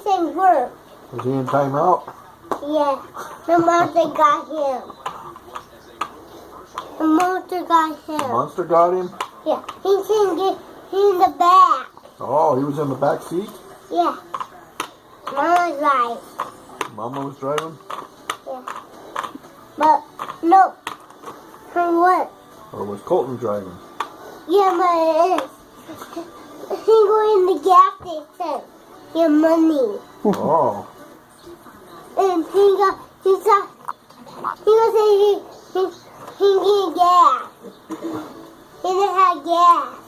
didn't work. Was he in timeout? Yeah. The monster got him. The monster got The him. monster got him? Yeah. He can get in the back. Oh, he was in the back seat? Yeah. Mama's right. Mama was driving? Yeah. But no. For what? Or was Colton driving? Yeah, but it is. He go in the gas station. Your money. Oh. And he get gas. He didn't have gas.